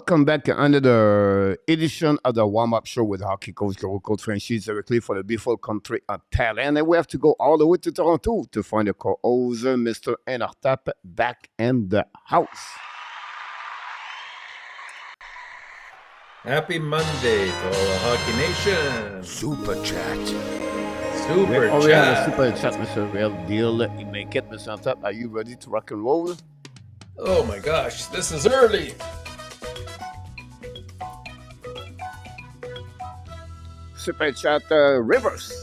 Welcome back to another edition of the warm-up show with hockey coach, coach Franchise directly for the beautiful country of Thailand. And we have to go all the way to Toronto to find the co-host, Mr. ENORTAP, back in the house. Happy Monday to all the Hockey Nation. Super chat. Super We're chat. on the super chat, Mr. Real Deal. You make it, Mr. ENORTAP. Are you ready to rock and roll? Oh my gosh, this is early. Super chat, Rivers.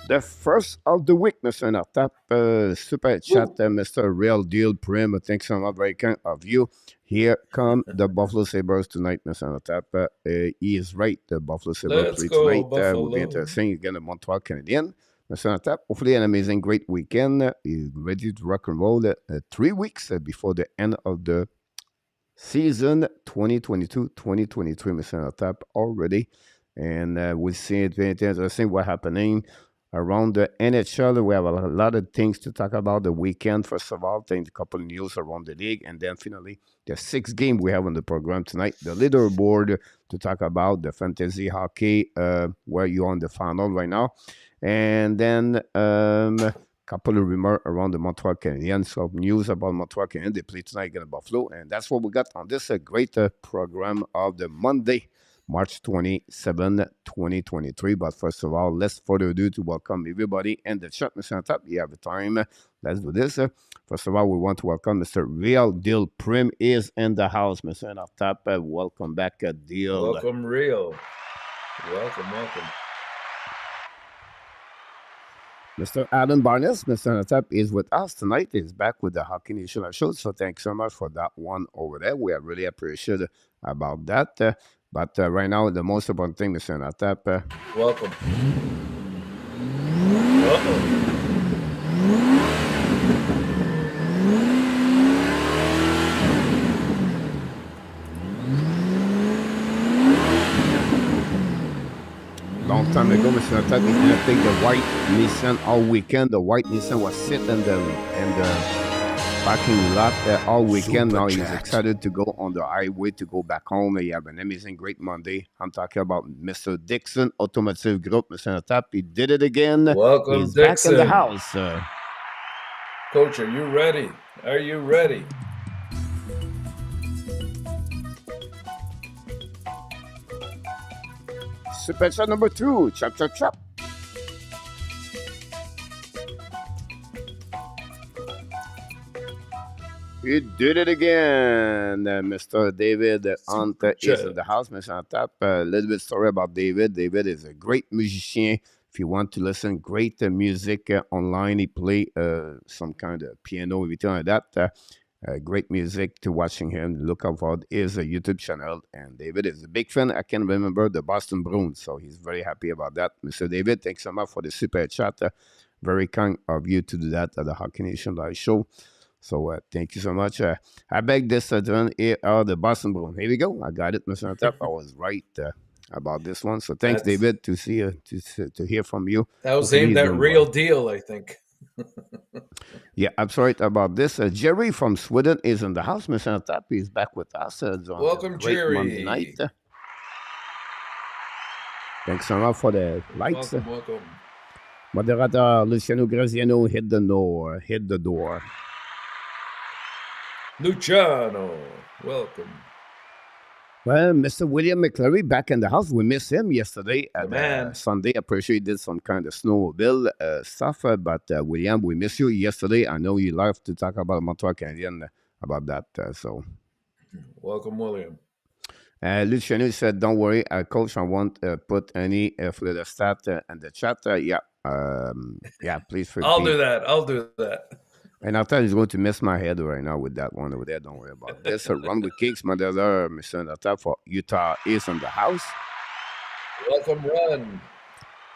The first of the week, Mr. ENORTAP, super chat, Mr. Real Deal Prim. Thanks so much, very kind of you. Here come the Buffalo Sabres tonight, Mr. ENORTAP. He is right, the Buffalo Sabres Let's play go, tonight. Buffalo. Will be interesting. Again, the Montreal Canadiens. Mr. ENORTAP, hopefully an amazing, great weekend. He's ready to rock and roll 3 weeks before the end of the season 2022-2023, Mr. ENORTAP, already. And we'll see it very interesting what's happening around the NHL. We have a lot of things to talk about the weekend. First of all, a couple of news around the league. And then finally, the 6th game we have on the program tonight, the leaderboard to talk about the fantasy hockey, where you're on the final right now. And then couple of rumors around the Montreal Canadiens, some news about Montreal Canadiens. They play tonight against Buffalo. And that's what we got on this great program of the Monday, March 27, 2023. But first of all, let's further ado to welcome everybody in the chat. Mr. ENORTAP, you have the time. Let's do this. First of all, we want to welcome Mr. Real Deal Prim is in the house. Mr. ENORTAP, welcome back, Deal. Welcome, Real. Welcome. Mr. Adam Barnes, Mr. ENORTAP is with us tonight. He's back with the Hockey Nation show. So thanks so much for that one over there. We are really appreciative about that. But right now, the most important thing, Mr. ENORTAP. Welcome. Uh-oh. Long time ago, Mr. ENORTAP, he didn't take the white Nissan all weekend. The white Nissan was sitting in the parking lot all weekend. Super Now he's chat. excited to go on the highway to go back home. He have an amazing, great Monday. I'm talking about Mr. Dixon Automotive Group, Mr. ENORTAP. He did it again. Welcome, He's back in the Dixon. house. Coach, are you ready? Are you ready? Super chat number 2. Chop. He did it again. Mr. David HUNTE is in the house, Mr. ENORTAP. A little bit story about David. David is a great musician. If you want to listen, great music online. He play some kind of piano, everything like that. Great music to watching him. Look out for his YouTube channel. And David is a big fan. I can remember the Boston Bruins, so he's very happy about that. Mr. David, thanks so much for the super chat. Very kind of you to do that at the Hockey Nation Live show. So thank you so much. I beg this gentleman here are the Boston Bruins. Here we go. I got it, Mr. ENORTAP. I was right about this one. So thanks, David, to see to hear from you. That was Hopefully aimed he's at doing Real well. Deal, I think. Yeah, I'm sorry about this. Jerry from Sweden is in the house. Mr. ENORTAP is back with us. On Welcome, a great Monday Jerry. night. Thanks so much for the lights. Welcome. Moderator Luciano Graziano hit the door. Luciano, welcome. Well, Mr. William McClary back in the house. We missed him yesterday The at man. Sunday. I appreciate he did some kind of snowmobile stuff. But William, we missed you yesterday. I know you love to talk about Montreal Canadiens about that. So Welcome, William. Luciano said, "Don't worry, Coach. I won't put any for the stat in the chat. Yeah, please repeat." I'll do that. And I thought he's going to mess my head right now with that one over there. Don't worry about this. Run with Kicks, Mother, Mr. ENORTAP for Utah is in the house. Welcome, Run.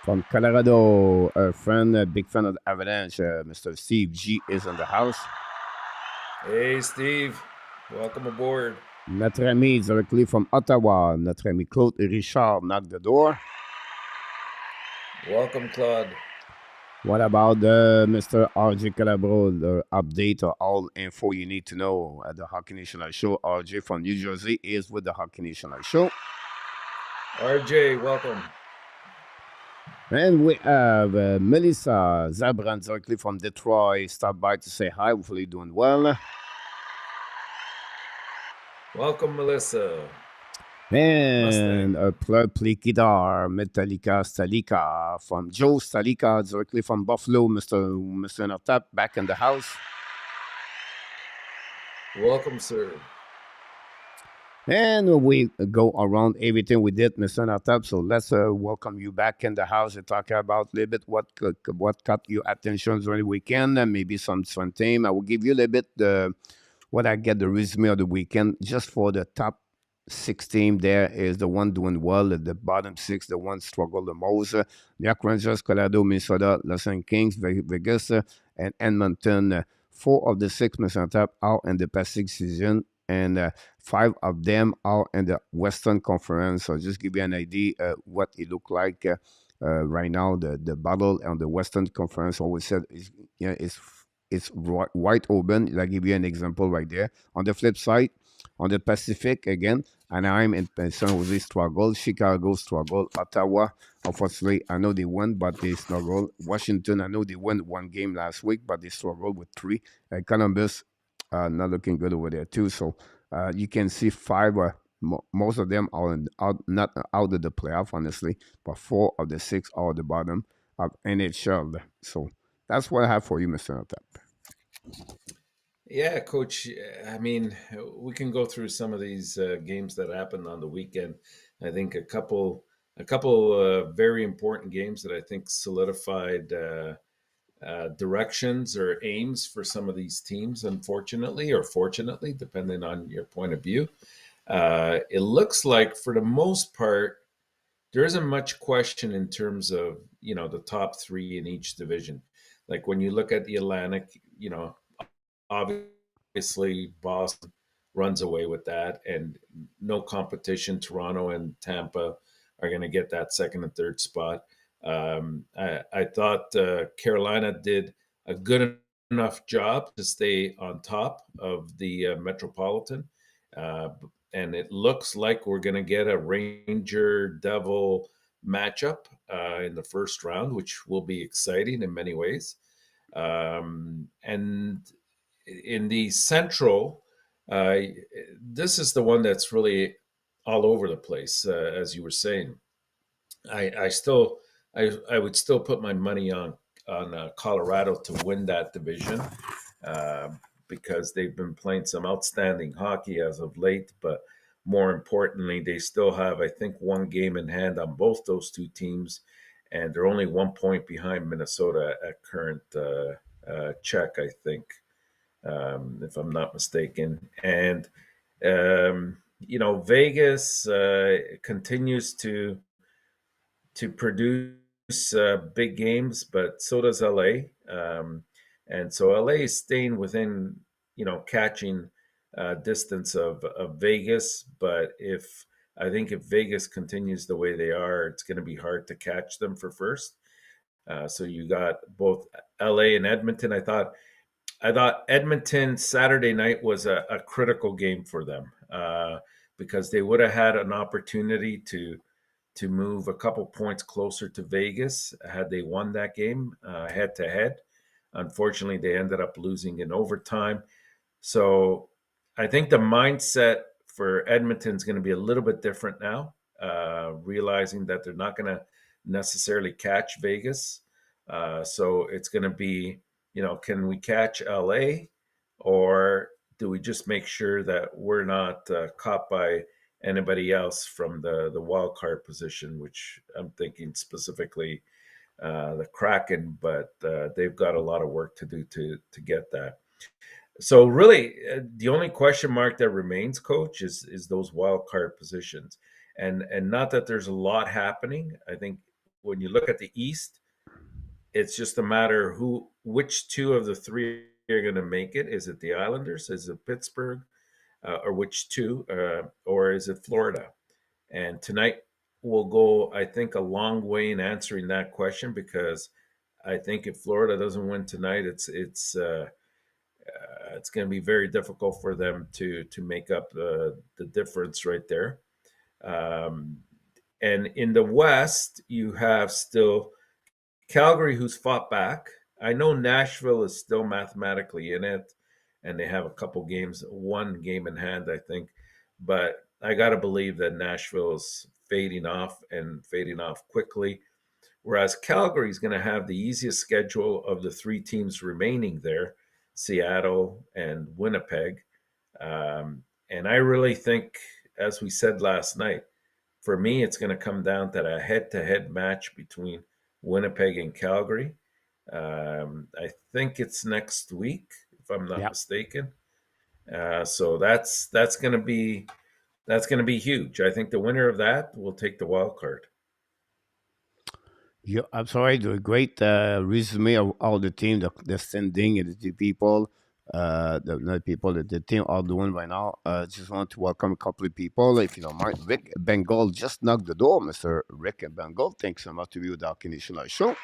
From Colorado, our friend, a big fan of the Avalanche, Mr. Steve G is in the house. Hey, Steve. Welcome aboard. Notre ami directly from Ottawa, notre ami Claude Richard knocked the door. Welcome, Claude. What about Mr. RJ Calabro, the update or all info you need to know at the Hockey National Show? RJ from New Jersey is with the Hockey National Show. RJ, welcome. And we have Melissa Zabran directly from Detroit. Stop by to say hi. Hopefully, doing well. Welcome, Melissa. And Mustang. a play guitar, Metallica Stalika from Joe Stalika directly from Buffalo. Mr. ENORTAP back in the house. Welcome, sir. And we go around everything we did, Mr. ENORTAP. So let's welcome you back in the house and talk about a little bit what caught your attention during the weekend and maybe some fun theme. I will give you a little bit what I get the resume of the weekend just for the top six team. There is the one doing well at the bottom six, the one struggle the most. New York Rangers, Colorado, Minnesota, Los Angeles Kings, Vegas, and Edmonton. Four of the six Mr. ENORTAP are in the Pacific season, and five of them are in the Western Conference. So just give you an idea what it look like right now. The battle on the Western Conference always said is it's wide open. I'll give you an example right there. On the flip side, on the Pacific again, Anaheim and San Jose struggle, Chicago struggle, Ottawa. Unfortunately, I know they won, but they struggle. Washington, I know they won one game last week, but they struggled with three. Columbus, not looking good over there too. So you can see five. Most of them are not out of the playoff, honestly, but four of the six are at the bottom of NHL. So that's what I have for you, Mr. Notap. Yeah, Coach. I mean, we can go through some of these games that happened on the weekend. I think a couple very important games that I think solidified directions or aims for some of these teams. Unfortunately, or fortunately, depending on your point of view, it looks like for the most part there isn't much question in terms of the top three in each division. Like when you look at the Atlantic, obviously Boston runs away with that, and no competition. Toronto and Tampa are going to get that second and third spot. I thought Carolina did a good enough job to stay on top of the Metropolitan. Uh, and it looks like we're going to get a Ranger Devil matchup in the first round, which will be exciting in many ways. And in the Central, uh, this is the one that's really all over the place, as you were saying. I still I would still put my money on Colorado to win that division, uh, because they've been playing some outstanding hockey as of late. But more importantly, they still have, I think, one game in hand on both those two teams, and they're only 1 point behind Minnesota at current check, I think, if I'm not mistaken. And Vegas continues to produce big games, but so does LA. And so LA is staying within, catching distance of Vegas. But I think if Vegas continues the way they are, it's going to be hard to catch them for first. So you got both LA and Edmonton. I thought Edmonton Saturday night was a critical game for them, because they would have had an opportunity to move a couple points closer to Vegas had they won that game head to head. Unfortunately, they ended up losing in overtime. So I think the mindset for Edmonton is going to be a little bit different now, realizing that they're not going to necessarily catch Vegas. So it's going to be, can we catch LA, or do we just make sure that we're not caught by anybody else from the wild card position, which I'm thinking specifically the Kraken, but they've got a lot of work to do to get that. So really, the only question mark that remains, Coach, is those wild card positions, and not that there's a lot happening. I think when you look at the East, it's just a matter which two of the three are going to make it. Is it the Islanders? Is it Pittsburgh? Or which two? Or is it Florida? And tonight will go, I think, a long way in answering that question, because I think if Florida doesn't win tonight, it's going to be very difficult for them to make up the difference right there. Um, and in the West, you have still Calgary, who's fought back. I know Nashville is still mathematically in it, and they have a couple games, one game in hand, I think. But I got to believe that Nashville's fading off and fading off quickly. Whereas Calgary is going to have the easiest schedule of the three teams remaining there, Seattle and Winnipeg. And I really think, as we said last night, for me, it's going to come down to a head to head match between Winnipeg and Calgary. I think it's next week, if I'm not Yeah. mistaken. So that's going to be huge. I think the winner of that will take the wild card. I'm sorry, the great resume of all the team, the standing, and the people, the not people, the team are doing right now. Just want to welcome a couple of people, if you don't mind. Rick Bengal just knocked the door, Mr. Rick Bengal. Thanks so much to you, Dark Initial Show.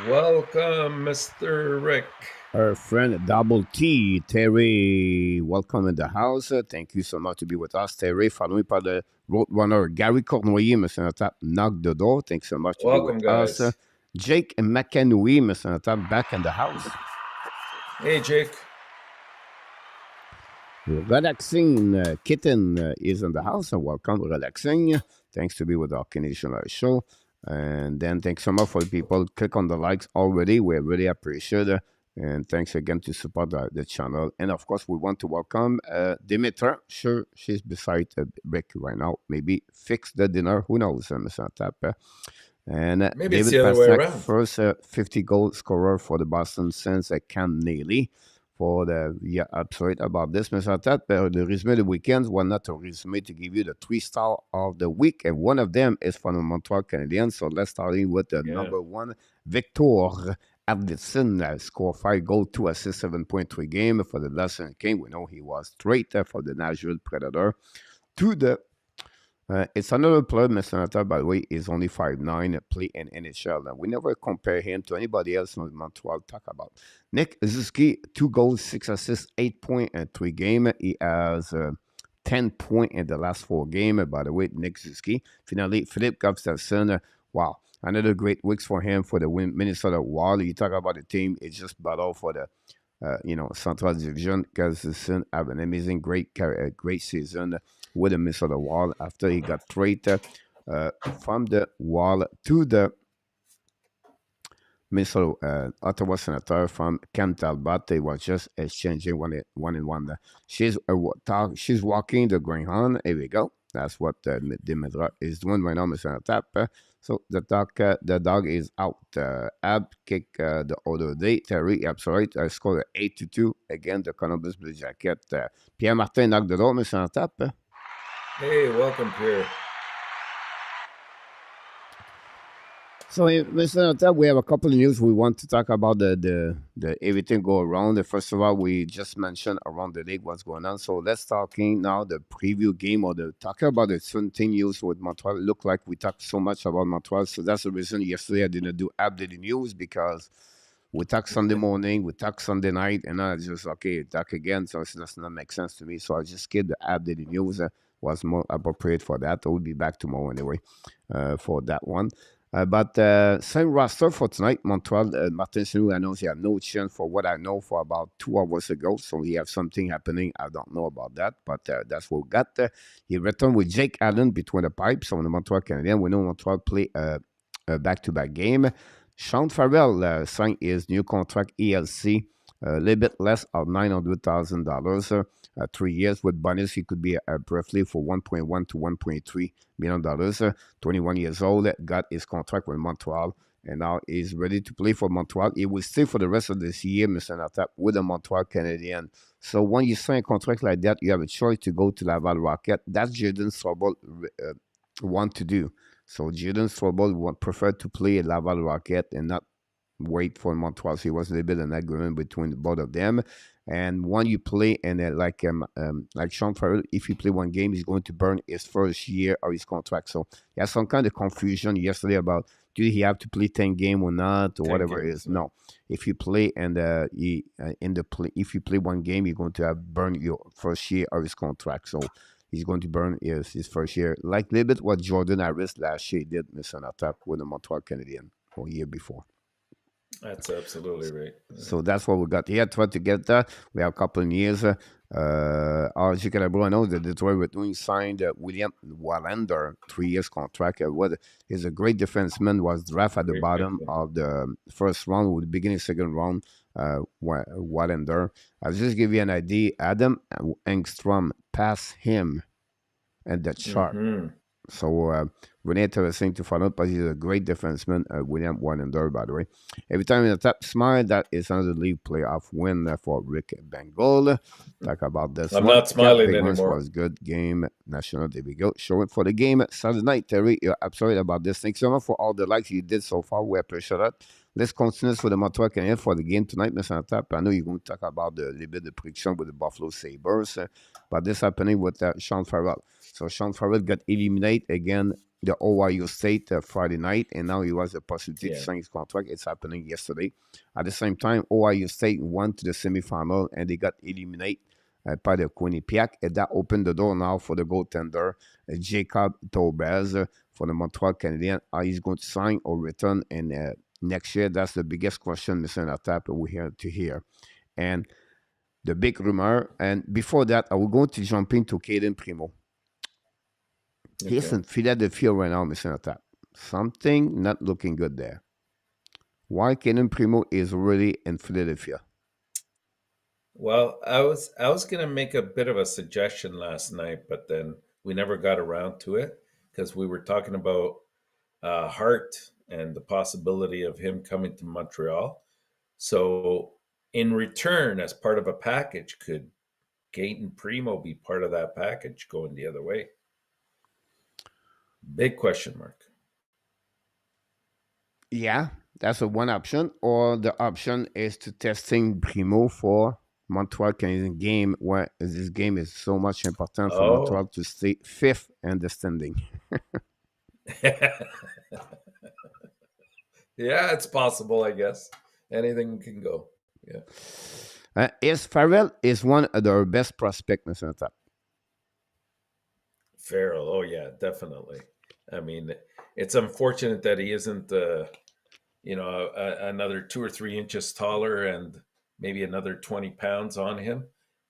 Welcome, Mr. Rick. Our friend Double T, Terry, welcome in the house. Thank you so much to be with us, Terry. Followé par le roadrunner Gary Cournoyer, Mr. Notap, knock the door. Thanks so much to be Welcome, with us. guys. Jake McAnooey, Mr. Notap, back in the house. Hey, Jake. Relaxing Kitten is in the house, and welcome, Relaxing. Thanks to be with our Canadian show. And then thanks so much for the people. Click on the likes already. We really appreciate it. And thanks again to support the channel. And of course, we want to welcome Dimitra. Sure, she's beside Rick right now. Maybe fix the dinner. Who knows, Mr. Tap. And Maybe it's David the other way Pastrnak, around. first 50-goal scorer for the Boston since Cam Neely. For the absolute about this, Mr. Tap. The resume of the weekend was not a resume to give you the 3-star of the week, and one of them is from the Montreal Canadiens. So let's start with the number one, Victor Arvidsson. Scored 5 goals, 2 assists, 7.3 game for the Lassana King. We know he was straight for the Nashville Predator. To the it's another player, Mr. Nata, by the way, is only 5'9", play in NHL. And we never compare him to anybody else in Montreal talk about. Nick Zuski, 2 goals, 6 assists, 8 points in 3 games. He has 10 points in the last 4 games, by the way, Nick Zuski. Finally, Philippe Gustafsson, wow, another great week for him for the Minnesota Wild. You talk about the team, it's just battle for the Central Division. Gustafsson have an amazing, great season with the Minnesota Wild after he got traded from the Wild to the Minnesota Ottawa Senator from Cam Talbot. They was just exchanging one and one. She's walking the greyhound. Here we go. That's what Dimitra is doing right now, Mr. Tap. So the dog is out. Ab kick the other day. Terry, absolute. Scored 8-2 again. The Columbus Blue Jacket. Pierre Martin knocked the door, Mr. Tap. Hey, welcome, Pierre. So, Mr. Notap, we have a couple of news we want to talk about the everything go around. First of all, we just mentioned around the league what's going on. So let's talking now the preview game or the talking about the certain news with Montreal. It looked like we talked so much about Montreal, so that's the reason yesterday I didn't do updated news because we talked Sunday morning, we talked Sunday night, and I just talk again. So it does not make sense to me. So I just skipped the updated news. Was more appropriate for that. I will be back tomorrow anyway for that one. But same roster for tonight. Montreal, Martin Saint-Louis announced he had no chance for what I know for about 2 hours ago. So he have something happening. I don't know about that, but that's what we got. He returned with Jake Allen between the pipes on the Montreal Canadiens. We know Montreal play a back-to-back game. Sean Farrell signed his new contract, ELC, a little bit less of $900,000. 3 years with bonus, he could be briefly for $1.1 to $1.3 million. 21 years old, got his contract with Montreal, and now he's ready to play for Montreal. He will stay for the rest of this year, Mr. Natap, with the Montreal Canadiens. So when you sign a contract like that, you have a choice to go to Laval Rocket. That's Jaden Strobel want to do. So Jaden Strobel would prefer to play at Laval Rocket and not wait for Montreal. So it was a little bit an agreement between both of them. And when you play in like Sean Farrell, if you play one game, he's going to burn his first year of his contract. So there's some kind of confusion yesterday about do he have to play 10 game or not or 10 whatever it games. is? No. No. If you play and in the play, if you play 1 game, you're going to have burn your first year of his contract. So he's going to burn his first year, like a little bit what Jordan Harris last year did, Mr. Natap, with the Montreal Canadiens or year before. That's absolutely right. So that's what we got here. Try to get that. We have a couple of years. RG Calabro, I know that Detroit Red Wings signed William Wallander, 3 years contract. What is a great defenseman, was drafted at the Great pick. bottom of the first round, with the beginning second round. Wallander. I'll just give you an idea. Adam Engstrom passed him at the chart. Mm-hmm. So really interesting to follow up, but he's a great defenseman, William Wallander, by the way. Every time in the top smile, that is another league playoff win for Rick Bengal. Talk about this I'm one. not Cat smiling Big Ones anymore. was good game. National, there we go. Show it for the game Saturday night. Terry, you're absolutely about this. Thanks so much for all the likes you did so far. We appreciate that. Let's continue for the Montreal Canadiens for the game tonight, Mr. Tap. I know you're going to talk about the little bit of prediction with the Buffalo Sabres, but this happening with Sean Farrell. So Sean Farrell got eliminated again the Ohio State Friday night, and now he has a possibility to Yeah. sign his contract. It's happening yesterday. At the same time, Ohio State won to the semifinal, and they got eliminated by the Quinnipiac, and that opened the door now for the goaltender Jacob Tobez for the Montreal Canadiens. Are he going to sign or return in next year? That's the biggest question, Mr. Natap, we have to hear. And the big rumor, and before that, I will go to jump into Caden Primo. Okay. He's in Philadelphia right now, Mr. Natap. Something not looking good there. Why Caden Primo is really in Philadelphia? Well, I was gonna make a bit of a suggestion last night, but then we never got around to it because we were talking about Hart and the possibility of him coming to Montreal. So, in return, as part of a package, could Gaten Primo be part of that package going the other way? Big question mark. Yeah, that's a one option. Or the option is to testing Primo for Montreal Canadian game, where this game is so much important for Montreal Oh, to stay fifth in the standing. yeah, it's possible. I guess anything can go. Yeah. Is Farrell is one of their best prospects, Mr. Top. Farrell. Oh yeah, definitely. I mean, it's unfortunate that he isn't, another 2 or 3 inches taller and maybe another 20 pounds on him,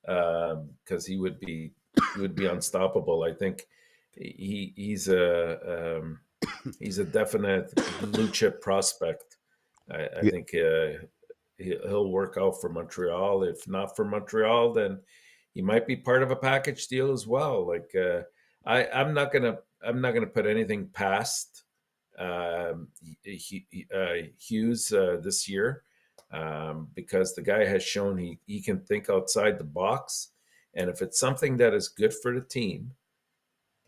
because he would be unstoppable. I think he's a definite blue chip prospect. I Yeah, think he'll work out for Montreal. If not for Montreal, then he might be part of a package deal as well. Like I'm not gonna put anything past Hughes this year, because the guy has shown he can think outside the box, and if it's something that is good for the team,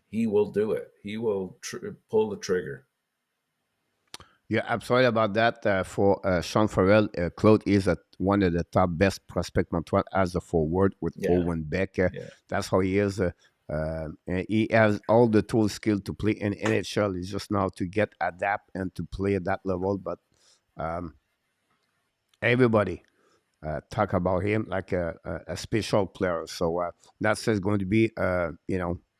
he will do it. He will pull the trigger. yeah, I'm sorry about that. For Sean Farrell, Claude is one of the top best prospect Montreal as a forward with Yeah, Owen Beck. yeah, That's how he is. And he has all the tool skill to play in NHL. It's just now to get adapt and to play at that level. But um, everybody talk about him like a special player. So that's just going to be,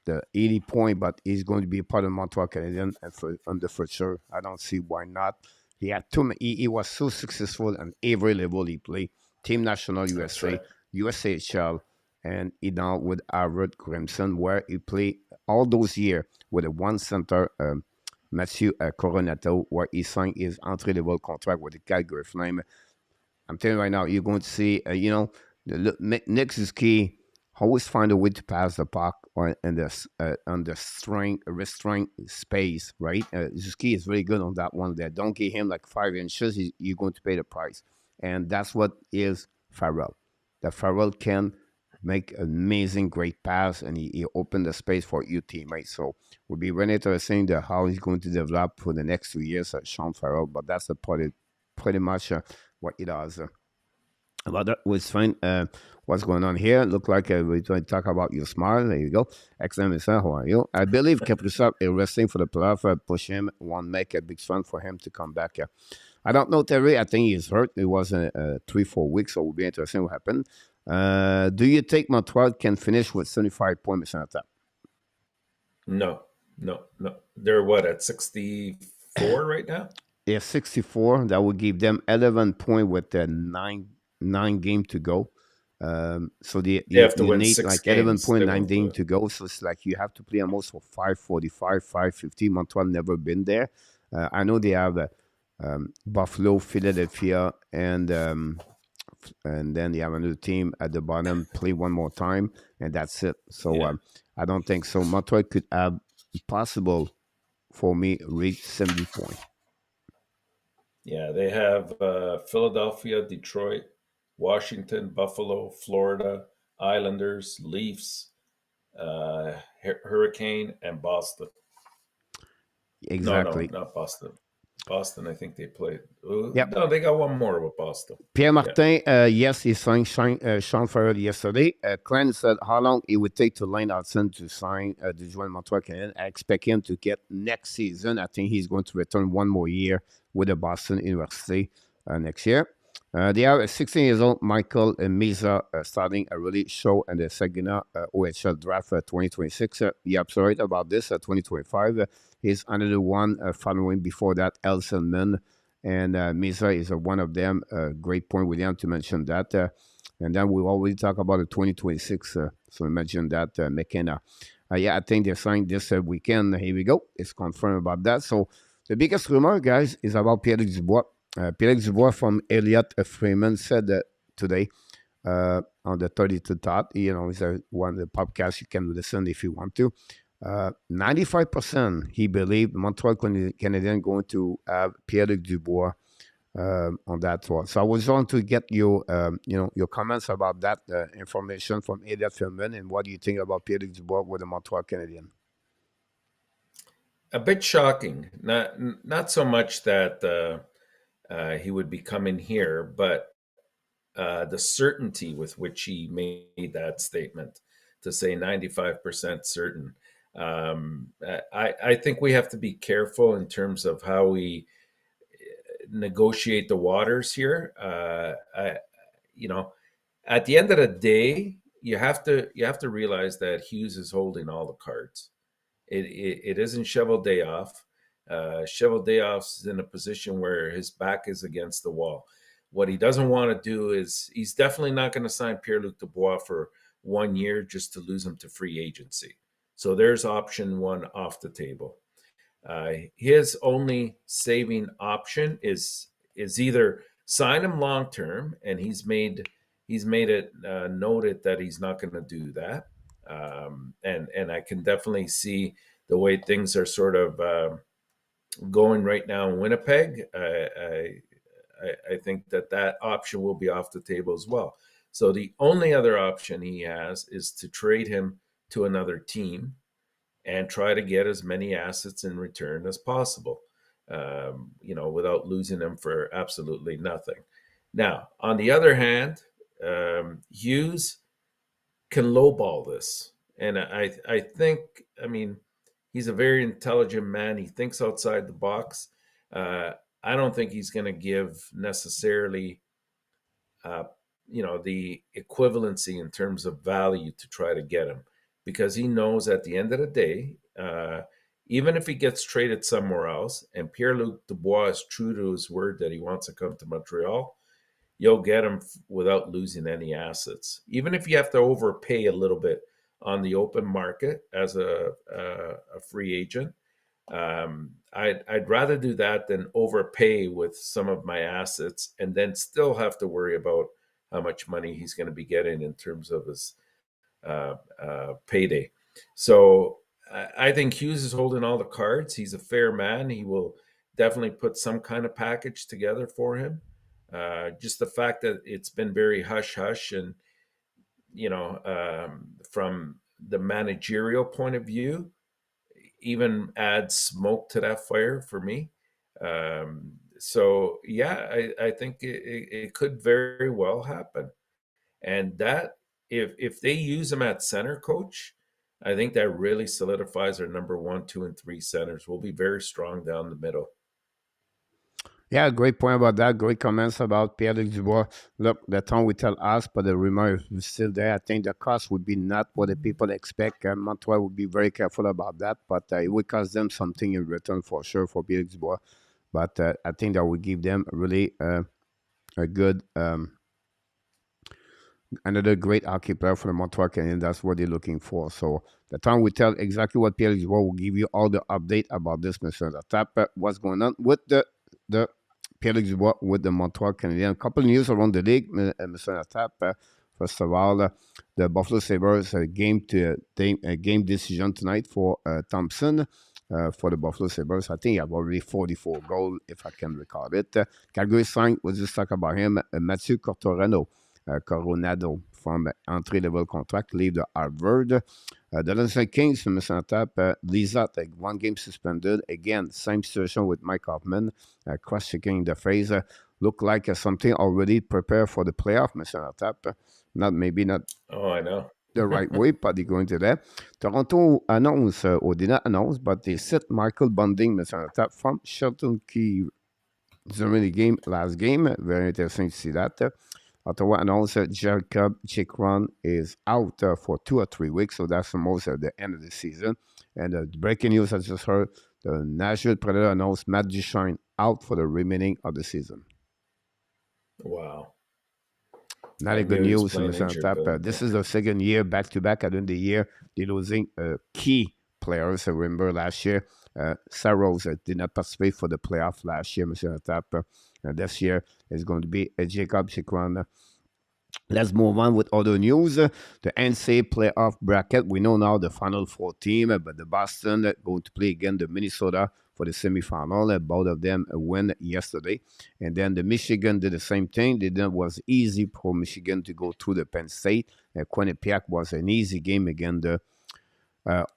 the 80 point, but he's going to be part of Montreal Canadian and for sure. I don't see why not. He had too many, he was so successful on every level he played. Team National that's USA, right. USHL, and he now with Harvard Crimson, where he played all those years with a one center, Matthew Coronato, where he signed his entry level contract with the Calgary Flame. I'm telling you right now, you're going to see, Nick Suzuki always find a way to pass the puck on the string, restraint space, right? Suzuki is very good on that one there. Don't give him like 5 inches, you're going to pay the price. And that's what is Farrell. That Farrell can make an amazing, great pass, and he opened the space for your teammates. So we'll be really interesting how he's going to develop for the next 2 years at Sean Farrell, but that's pretty much what he does. Well, that was fine. What's going on here? Look like we're going to talk about your smile. There you go. Excellent, Mr. How are you? I believe Kaprizov is resting for the playoff. Push him. Won't make a big fun for him to come back. I don't know, Terry. I think he's hurt. It was 3-4 weeks, so it will be interesting what happened. Do you think Montreal can finish with 75 points, Mr. Tap? No, no, no. They're what, at 64 right now? Yeah, 64. That would give them 11 point with nine game to go. So They have to you win need six like 11 games. point They're nine going to. game to go. So it's like you have to play almost for 545, 550. Montreal never been there. I know they have Buffalo, Philadelphia, and then they have another team at the bottom. Play one more time, and that's it. So Yeah. I don't think so. Montreal could have possible for me reach 70 point. Yeah. They have Philadelphia, Detroit, Washington, Buffalo, Florida, Islanders, Leafs, Hurricane, and Boston. No, no, Exactly. not Boston. Boston, I think they played. Yep. No, they got one more with Boston. Pierre Yeah. Martin, yes, he signed Sean Farrell yesterday. Klein said how long it would take to Lane Hudson to sign to join Montreal Canadiens. I expect him to get next season. I think he's going to return one more year with the Boston University next year. They have a 16 years old Michael Meza starting a really show in the Saginaw OHL draft 2026. You're absolutely right about this. 2025 is another one following before that, Elson and Mesa is one of them. Great point, William, to mention that. And then we already talk about the 2026. So we mentioned that McKenna. Yeah, I think they signed this weekend. Here we go. It's confirmed about that. So the biggest rumor, guys, is about Pierre Dubois. Pierre Dubois from Elliott Freeman said that today on the 32 Thought. It's one of the podcasts you can listen if you want to. 95% he believed Montreal Canadiens going to have Pierre-Luc Dubois on that tour. So I was want to get your your comments about that information from Elliot Philman, and what do you think about Pierre-Luc Dubois with the Montreal Canadiens? A bit shocking. Not so much that he would be coming here, but the certainty with which he made that statement to say 95% certain. I think we have to be careful in terms of how we negotiate the waters here. You know, at the end of the day, you have to realize that Hughes is holding all the cards. It isn't Cheveldayoff. Cheveldayoff's in a position where his back is against the wall. What he doesn't want to do is he's definitely not going to sign Pierre-Luc Dubois for 1 year just to lose him to free agency. So there's option one off the table. His only saving option is either sign him long term, and he's made it noted that he's not going to do that. And I can definitely see the way things are sort of going right now in Winnipeg. I think that option will be off the table as well. So the only other option he has is to trade him to another team and try to get as many assets in return as possible, without losing them for absolutely nothing. Now, on the other hand, Hughes can lowball this. And I think, I mean, he's a very intelligent man. He thinks outside the box. Uh, I don't think he's going to give necessarily, uh, the equivalency in terms of value to try to get him, because he knows at the end of the day, even if he gets traded somewhere else and Pierre-Luc Dubois is true to his word that he wants to come to Montreal, you'll get him without losing any assets. Even if you have to overpay a little bit on the open market as a free agent, I'd rather do that than overpay with some of my assets and then still have to worry about how much money he's going to be getting in terms of his payday. So I think Hughes is holding all the cards. He's a fair man. He will definitely put some kind of package together for him. Just the fact that it's been very hush hush, and from the managerial point of view, even adds smoke to that fire for me. So yeah, I think it could very well happen. And that if they use him at center, coach, I think that really solidifies our number one, two, and three centers. We'll be very strong down the middle. Yeah, great point about that. Great comments about Pierre-Luc Dubois. Look, the time will tell us, but the rumor is still there. I think the cost would be not what the people expect. Montreal would be very careful about that, but it would cost them something in return for sure for Pierre-Luc Dubois. But I think that would give them really a good another great hockey player for the Montreal Canadiens. That's what they're looking for. So the time will tell exactly what Pierre Dubois will give you all the update about this, Mr. Tap. What's going on with the Pierre Dubois with the Montreal Canadiens? A couple of news around the league, Mr. Tap. First of all, the Buffalo Sabres game decision tonight for Thompson. For the Buffalo Sabres, I think he have already 44 goals, if I can recall it. Calgary signed, we'll just talk about him, Mathieu Coronado from entry-level contract, leave the Harvard. The Lansing Kings, Mr. Tap, Lisa, one game suspended. Again, same situation with Mike Hoffman, cross-checking the phase. Look like something already prepared for the playoff, Mr. Tap. Not Oh, I know. the right way, but they're going to that. Toronto announced, or did not announce, but they set Michael Bunting, Mr. Tap, from Shelton Key during the last game. Very interesting to see that. Ottawa announced that Jacob Chikron is out for 2 or 3 weeks, so that's almost at the end of the season. And the breaking news I just heard, the Nashville Predator announced Matt Duchene out for the remaining of the season. Wow. Not I a good knew he was news, playing Mr. injured, Tap. but This is the second year back-to-back at the end of the year. They're losing key players. I remember last year, Saros did not participate for the playoff last year, Mr. Tap. This year is going to be Jacob Chikron. Let's move on with other news. The NCAA playoff bracket. We know now the Final Four team, but the Boston going to play again the Minnesota for the semifinal. Both of them win yesterday. And then the Michigan did the same thing. It was easy for Michigan to go through the Penn State. Quinnipiac was an easy game against the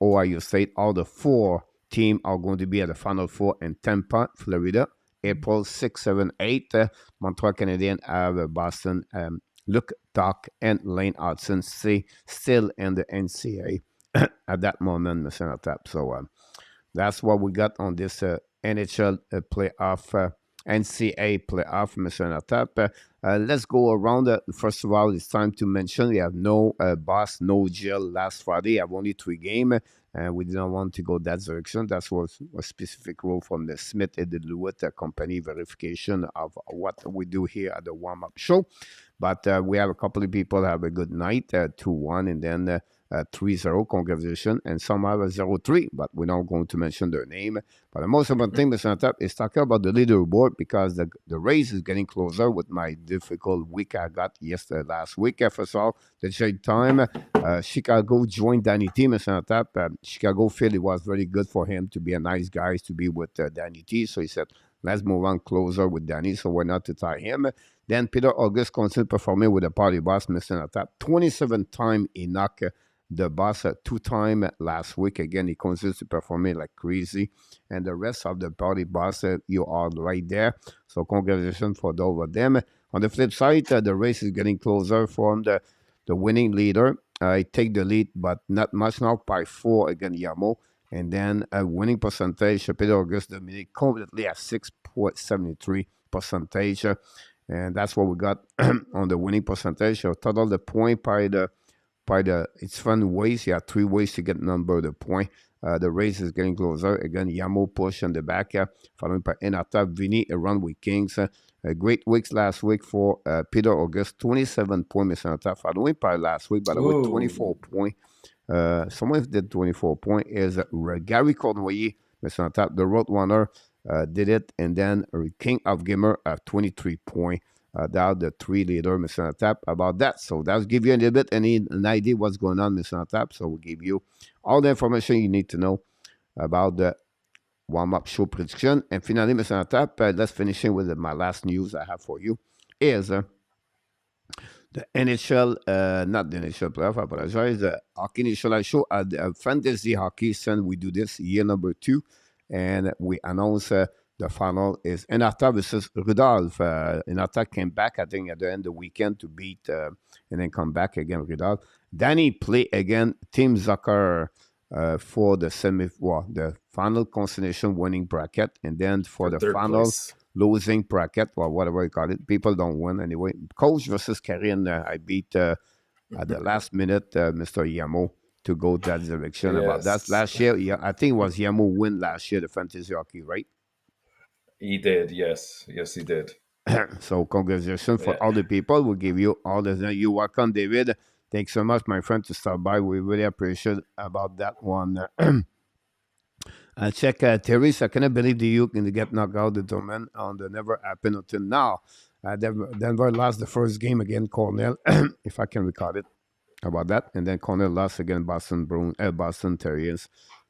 Ohio State. All the 4 teams are going to be at the Final Four in Tampa, Florida, April 6, 7, 8. Montreal Canadiens have Boston. Luke Dock and Lane Hudson still in the NCAA at that moment, Mr. Tap. So that's what we got on this NHL playoff, NCAA playoff, Mr. Tap. Let's go around. First of all, it's time to mention we have no boss, no jail last Friday. I have only 3 games. And we didn't want to go that direction. That was a specific rule from the Smith and the Lewitt company verification of what we do here at the warm-up show. But we have a couple of people have a good night, 2-1, and then 3-0, congratulations. And some have a 0-3, but we're not going to mention their name. But the most important thing, Mr. Tap, is talking about the leaderboard because the race is getting closer with my difficult week I got last week. First of all, the trade time, Chicago joined Danny T, Mr. Tap. Chicago felt it was very good for him to be a nice guy to be with Danny T. So he said, let's move on closer with Danny, so we're not to tie him. Then Peter August continued performing with the party boss, Mr. Tap. 27 times he knocked the boss 2 times last week. Again, he continues to perform like crazy. And the rest of the party boss, you are right there. So congratulations for those of them. On the flip side, the race is getting closer from the winning leader. I take the lead, but not much now, by 4 against Yamo. And then a winning percentage, Peter August Dominic completely at 6.73 percentage. And that's what we got on the winning percentage. So total the point by the it's fun ways. You have 3 ways to get number the point. The race is getting closer. Again, Yamo push on the back, followed by ENORTAP, Vinny, a run with Kings. Great weeks last week for Peter August, 27 points, Mr. ENORTAP, followed by last week, by the way, 24 points. Someone did 24 points is Gary Cournoyeur, Mr. ENORTAP, the Roadrunner, did it, and then King of Gamer at 23 points. That the 3 leader, Mr. ENORTAP, about that. So that'll give you a little bit an idea what's going on, Mr. ENORTAP. So we'll give you all the information you need to know about the warm-up show prediction. And finally, Mr. ENORTAP, let's finish with my last news I have for you is the NHL, not the NHL playoff, I apologize, the Hockey National Show at Fantasy Hockey, since we do this year number 2, and we announce the final is ENORTAP versus Rudolph. ENORTAP came back, I think, at the end of the weekend to beat and then come back again, Rudolph. DANY play again Team Zucker for the the final consolation winning bracket, and then for for the third final place. losing bracket, or whatever you call it. People don't win anyway. Coach versus Karine, I beat at the last minute Mr. Yamo to go that direction about that. Yes, Last year, yeah, I think it was Yamo win last year, the fantasy hockey, right? he did. Yes, yes, he did. So congratulations for Yeah. all the people. We'll give you all the you welcome, David. Thanks so much, my friend, to stop by. We really appreciate about that one. Check Teresa. I cannot believe the U can get knocked out the tournament on the never happened until now. Denver lost the first game against Cornell, if I can recall it about that. And then Cornell lost against Boston Terriers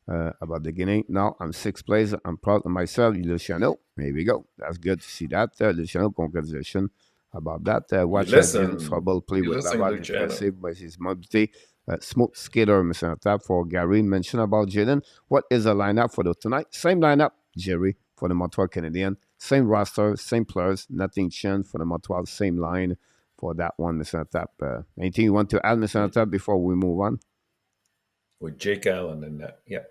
about the beginning. Now I'm sixth place. I'm proud of myself, Luciano. There we go. That's good to see that. Luciano, congratulations about that. You Watch Jaden listen, Trouble play you with listen, Laval. Luciano. Impressive by his mobility. Smooth skater, Mr. Tap for Gary. Mention about Jaden. What is the lineup for the tonight? Same lineup, Jerry, for the Montreal Canadiens. Same roster, same players. Nothing changed for the Montreal. Same line for that one, Mr. Tap. Anything you want to add, Mr. with, Tap, before we move on? with Jake Allen and that. Yeah.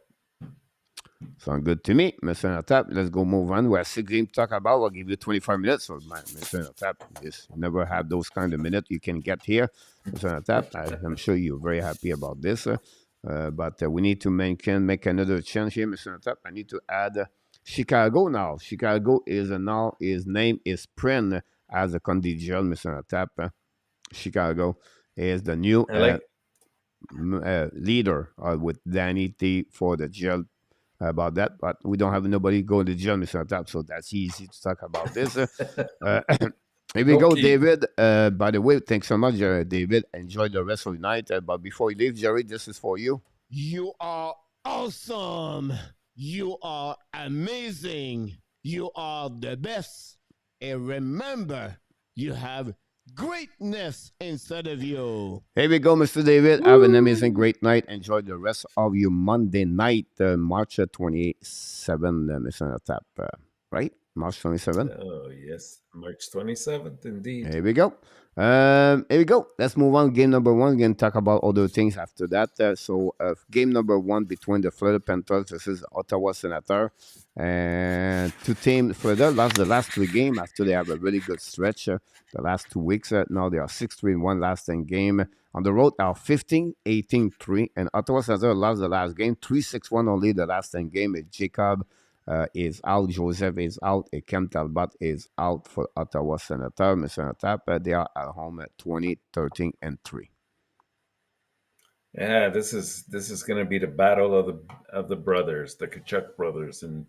Sound good to me, Mr. Tap. Let's go move on. We have six games to talk about. I'll give you 25 minutes. So, Mr. Tap, just never have those kind of minutes you can get here, Mr. Tap. I'm sure you're very happy about this. But we need to make another change here, Mr. Tap. I need to add Chicago now. Chicago is now, his name is Prin as a condition, Mr. Tap. Chicago is the new I like. leader with Danny T for the gel about that, but we don't have nobody going to jail, Mr. Tap, so that's easy to talk about this. Uh, here we go, Okay. David. By the way, thanks so much, David. Enjoy the rest of the night. But before you leave, Jerry, this is for you. You are awesome. You are amazing. You are the best. And remember, you have greatness inside of you. Here we go, Mr. David. Have an amazing, great night. Enjoy the rest of your Monday night, March 27, Mr. Tap. Right? March 27. Oh yes, March 27th, indeed. Here we go. Here we go. Let's move on. Game number one. We're going to talk about other things after that. Game number one between the Florida Panthers versus Ottawa Senator. And two teams, Florida lost the last three games after they have a really good stretch the last 2 weeks. Now they are 6-3-1 last 10 game. On the road, are 15-18-3. And Ottawa Senator lost the last game, 3-6-1 only the last 10 game. Jacob is out. Joseph is out. Kem Talbot is out for Ottawa Senator. Mr. Tap, they are at home at 20-13-3. Yeah, this is going to be the battle of the brothers, the Kachuk brothers, in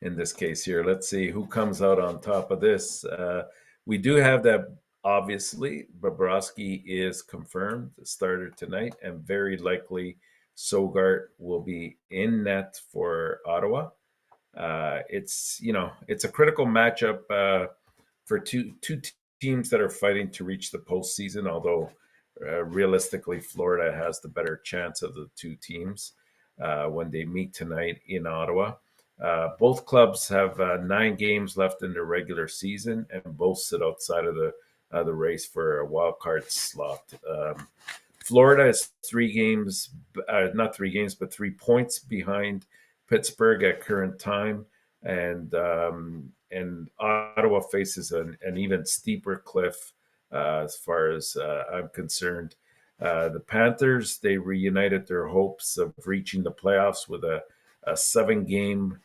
this case here. Let's see who comes out on top of this. We do have that. Obviously, Bobrovsky is confirmed the starter tonight, and very likely Sogart will be in net for Ottawa. It's a critical matchup for two teams that are fighting to reach the postseason. Although realistically, Florida has the better chance of the two teams when they meet tonight in Ottawa. Both clubs have 9 games left in the regular season, and both sit outside of the race for a wild card slot. Florida is 3 games, not 3 games, but 3 points behind Pittsburgh at current time, and Ottawa faces an even steeper cliff as far as I'm concerned. The Panthers, they reunited their hopes of reaching the playoffs with a 7-game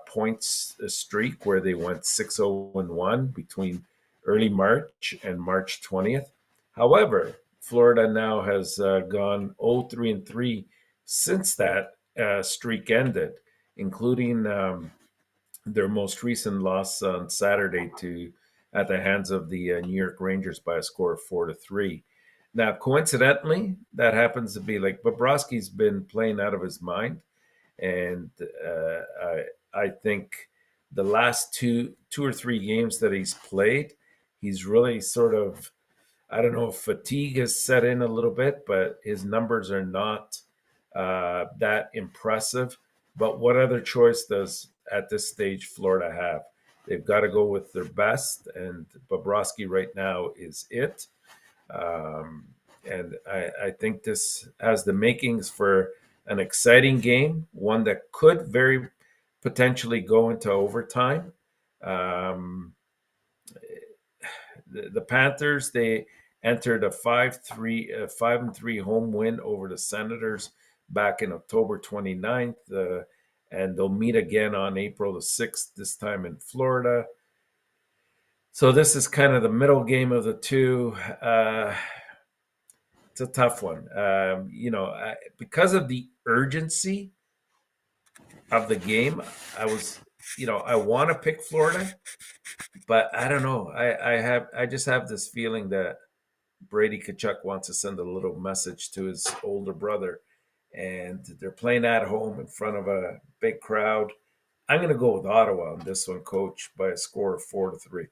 points streak where they went 6-0-1 between early March and March 20th. However, Florida now has gone 0-3-3 since that streak ended, including their most recent loss on Saturday at the hands of the New York Rangers by a score of 4-3. Now, coincidentally, that happens to be like Bobrovsky's been playing out of his mind, and I think the last two or three games that he's played, he's really sort of, I don't know if fatigue has set in a little bit, but his numbers are not that impressive. But what other choice does at this stage Florida have? They've got to go with their best, and Bobrovsky right now is it. Um, and I think this has the makings for an exciting game, one that could very potentially go into overtime. Um, the Panthers, they entered a 5-3 home win over the Senators back in October 29th, and they'll meet again on April the 6th, this time in Florida. So this is kind of the middle game of the two. It's a tough one. Because of the urgency of the game, I want to pick Florida, but I don't know. I just have this feeling that Brady Kachuk wants to send a little message to his older brother, and they're playing at home in front of a big crowd. I'm going to go with Ottawa on this one, Coach, by a score of 4-3.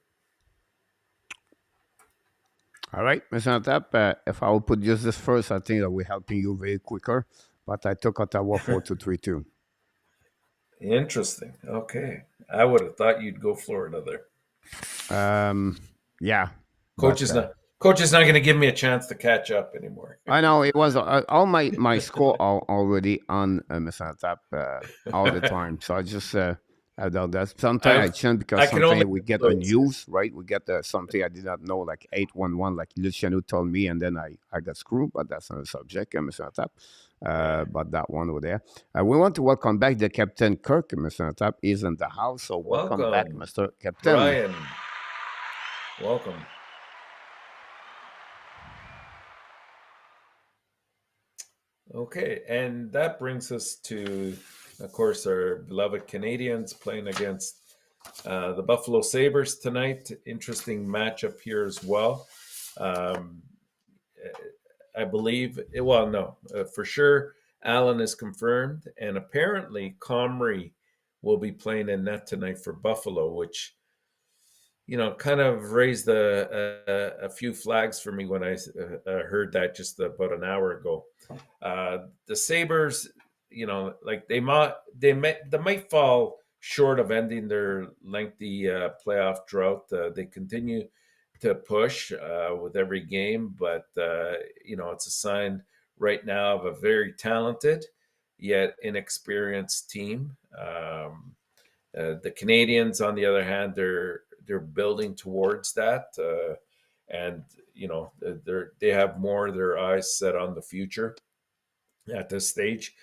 All right, Mr. Tap, if I will put just this first, I think that we're helping you very quicker. But I took Ottawa 4-3 too. Interesting. Okay, I would have thought you'd go Florida there. Yeah, Coach but is not. Coach is not going to give me a chance to catch up anymore. I know it was all my score are already on Mr. Tap all the time. So I just I done that. Sometimes I change because I can only sometimes we get a news, right? We get something I did not know, like 811, like Luciano told me, and then I got screwed. But that's not a subject, Mr. Tap. But that one over there. We want to welcome back the Captain Kirk, Mr. Tap is in the house. So welcome back, Mr. Captain. Brian. Welcome. Okay, and that brings us to, of course, our beloved Canadians playing against the Buffalo Sabres tonight. Interesting matchup here as well. I believe, for sure, Allen is confirmed, and apparently Comrie will be playing in net tonight for Buffalo, which kind of raised a few flags for me when I heard that just about an hour ago. The Sabres, they might fall short of ending their lengthy playoff drought. They continue to push with every game, but it's a sign right now of a very talented yet inexperienced team. The Canadians, on the other hand, they're building towards that, and they have more their eyes set on the future at this stage.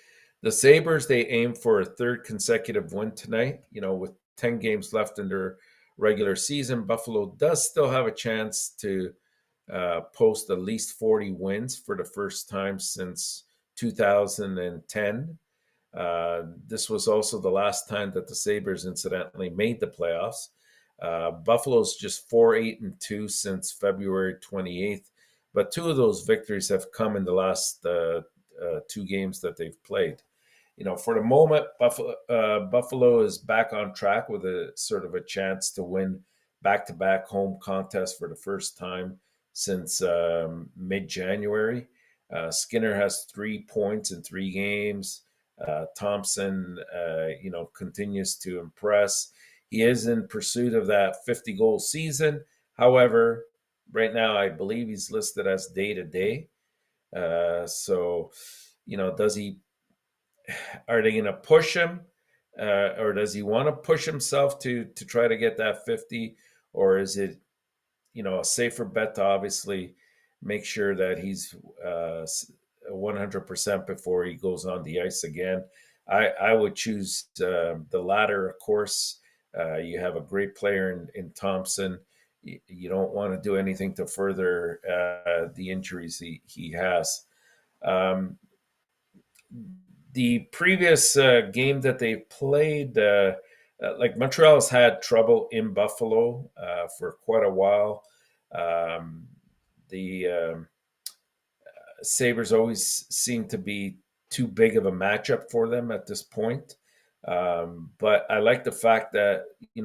The Sabres, they aim for a third consecutive win tonight. With 10 games left in their regular season, Buffalo does still have a chance to post at least 40 wins for the first time since 2010. This was also the last time that the Sabres incidentally made the playoffs. Buffalo's just 4-8-2 since February 28th, but two of those victories have come in the last two games that they've played. For the moment, Buffalo is back on track with a sort of a chance to win back-to-back home contests for the first time since mid-January. Skinner has 3 points in 3 games. Thompson, continues to impress. He is in pursuit of that 50-goal season. However, right now, I believe he's listed as day-to-day. So, does he? Are they going to push him, or does he want to push himself to try to get that 50, or is it, a safer bet to obviously make sure that he's 100% before he goes on the ice again? I would choose the latter, of course. You have a great player in Thompson. You don't want to do anything to further the injuries he has. The previous game that they played, like Montreal has had trouble in Buffalo for quite a while. The Sabres always seem to be too big of a matchup for them at this point. But I like the fact that,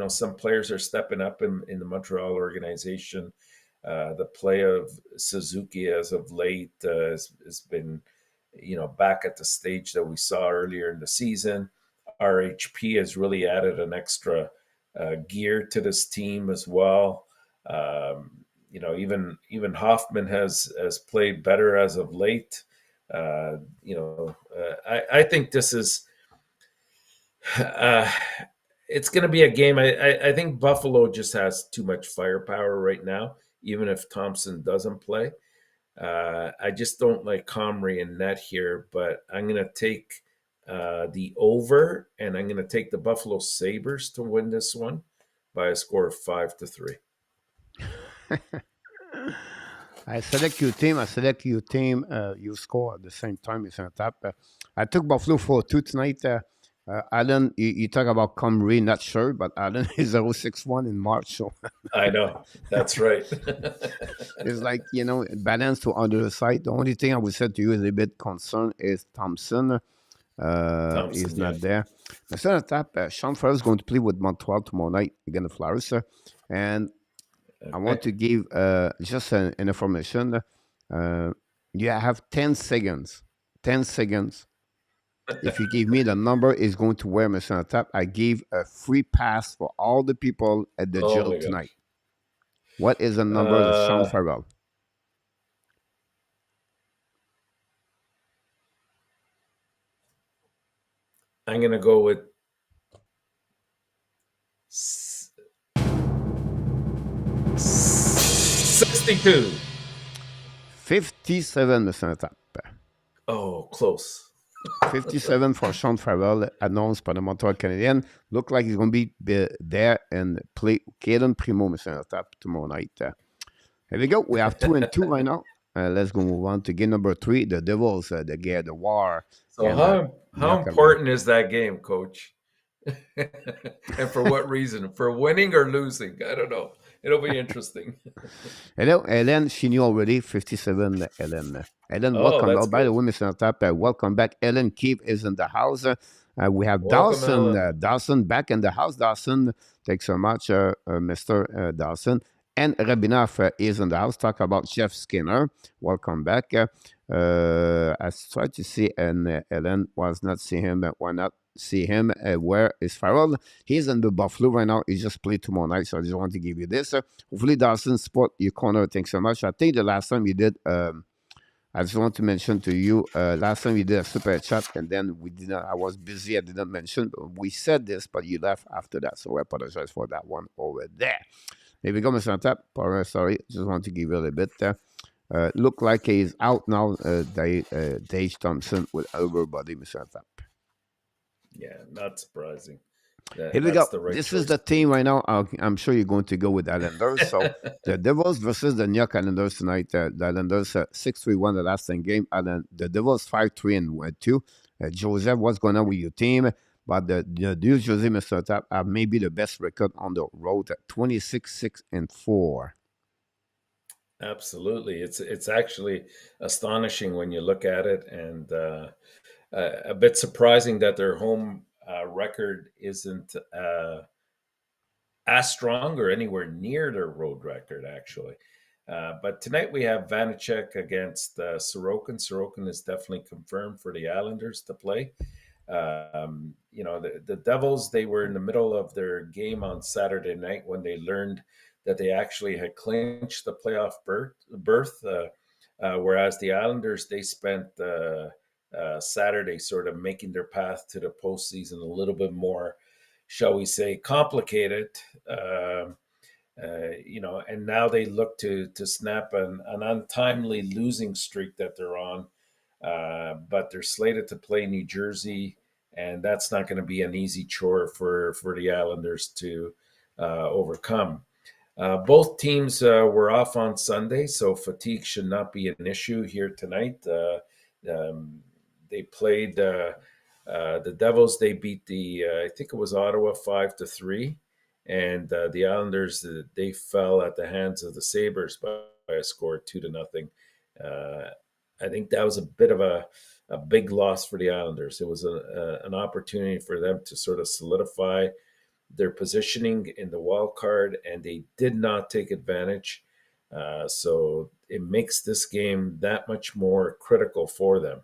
some players are stepping up in the Montreal organization. The play of Suzuki as of late has been, back at the stage that we saw earlier in the season. RHP has really added an extra gear to this team as well. Even Hoffman has played better as of late. I think this is uh, it's going to be a game. I think Buffalo just has too much firepower right now, even if Thompson doesn't play. I just don't like Comrie in net here, but I'm going to take the over, and I'm going to take the Buffalo Sabres to win this one by a score of 5-3. I select your team. I select your team. You score at the same time. It's on top. I took Buffalo for two tonight. Allen, you talk about Comrie, not sure, but Allen is 061 in March. So I know. That's right. it's like, balance to under the side. The only thing I would say to you is a bit concerned is Thompson. He's Thompson, yeah. not there. But on top, Sean Farrell is going to play with Montreal tomorrow night against the Flyers. And I want Okay. to give just an information. You have 10 seconds. 10 seconds. If you give me the number, is going to wear Mr. on top. I give a free pass for all the people at the Oh jail my tonight. gosh. What is the number of Sean Uh, Farrell? I'm going to go with 62. 57, Mr. on top. Oh, close. 57 for Sean Farrell, announced by the Montreal Canadiens. Look like he's going to be there and play Caden Primo, Mr. on top, tomorrow night. Here we go. We have 2-2 right now. Let's go move on to game number 3. The Devils, the Guerre, the War, So and how York Alliance. important is that game, Coach? And for what reason? For winning or losing? I don't know. It'll be interesting. Hello, Ellen. She knew already. 57, Ellen. Ellen, Oh, welcome. that's Oh, by the good. way, Mr. on top, welcome back. Ellen Keefe is in the house. We have Welcome, Dawson. Alan. Dawson back in the house. Dawson, thanks so much, Mr. Dawson. And Rabinoff is in the house. Talk about Jeff Skinner. Welcome back. I tried to see, and Ellen was not see him. Why not see him? Where is Farrell? He's in the Buffalo right now. He just played tomorrow night, so I just want to give you this. Hopefully, Dawson, support your corner. Thanks so much. I think the last time you did, I just want to mention to you, last time you did a super chat, and then we did not. I was busy. I didn't mention. We said this, but you left after that, so I apologize for that one over there. Here we go, Mr. Antap. Sorry, just want to give you a little bit there. Look like he's out now. Dave Thompson with everybody, Mr. Antap. Yeah, not surprising. Here we go. That's the right This is choice. the team right now. I'm sure you're going to go with Islanders. So the Devils versus the New York Islanders tonight. The Islanders 6-3 the last 10 game. And the Devils 5-3-2. Joseph, what's going on with your team? But the News Jose Mr. Tap have maybe the best record on the road at 26-6-4. Absolutely. It's actually astonishing when you look at it, and a bit surprising that their home record isn't as strong or anywhere near their road record, actually. But tonight we have Vanacek against Sorokin. Sorokin is definitely confirmed for the Islanders to play. The Devils, they were in the middle of their game on Saturday night when they learned that they actually had clinched the playoff berth, whereas the Islanders, they spent Saturday sort of making their path to the postseason a little bit more, shall we say, complicated. And now they look to snap an untimely losing streak that they're on. But they're slated to play New Jersey, and that's not going to be an easy chore for the Islanders to overcome. Both teams were off on Sunday, so fatigue should not be an issue here tonight. They played the Devils. They beat I think it was Ottawa 5-3, and the Islanders, they fell at the hands of the Sabres by a score of 2-0. I think that was a bit of a big loss for the Islanders. It was an opportunity for them to sort of solidify their positioning in the wild card, and they did not take advantage. So it makes this game that much more critical for them.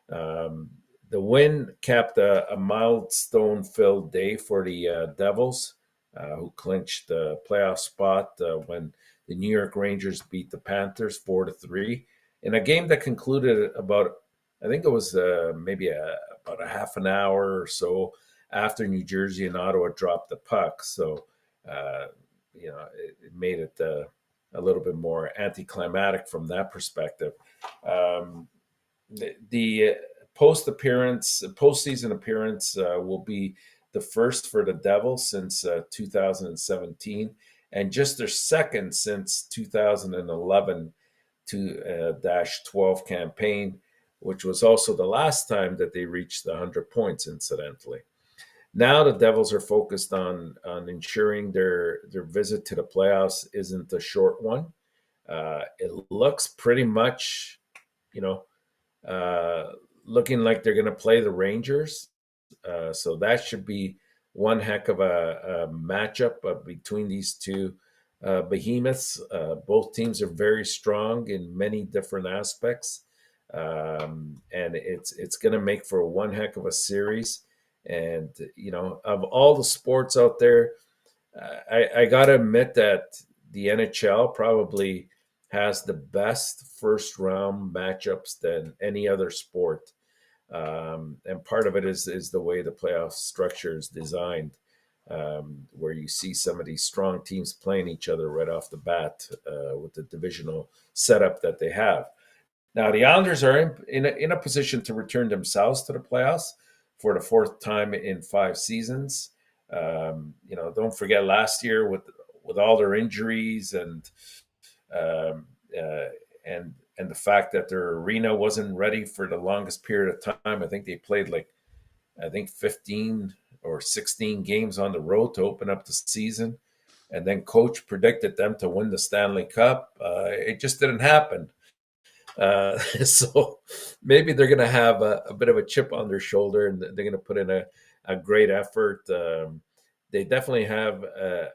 The win capped a milestone-filled day for the Devils. who clinched the playoff spot when the New York Rangers beat the Panthers 4-3 in a game that concluded about, I think it was maybe about a half an hour or so after New Jersey and Ottawa dropped the puck. So, it made it a little bit more anticlimactic from that perspective. The postseason appearance will be the first for the Devils since 2017, and just their second since 2011 to 12 campaign, which was also the last time that they reached the 100 points, incidentally. Now the Devils are focused on ensuring their visit to the playoffs isn't a short one. It looks pretty much, you know, looking like they're going to play the Rangers. So that should be one heck of a matchup between these two behemoths. Both teams are very strong in many different aspects, and it's going to make for one heck of a series. And of all the sports out there, I got to admit that the NHL probably has the best first round matchups than any other sport. And part of it is the way the playoff structure is designed, where you see some of these strong teams playing each other right off the bat with the divisional setup that they have. Now, the Islanders are in a position to return themselves to the playoffs for the fourth time in 5 seasons. Don't forget last year with all their injuries um, uh, and the fact that their arena wasn't ready for the longest period of time. I think they played 15 or 16 games on the road to open up the season, and then coach predicted them to win the Stanley Cup. It just didn't happen. So maybe they're going to have a bit of a chip on their shoulder, and they're going to put in a great effort. They definitely have a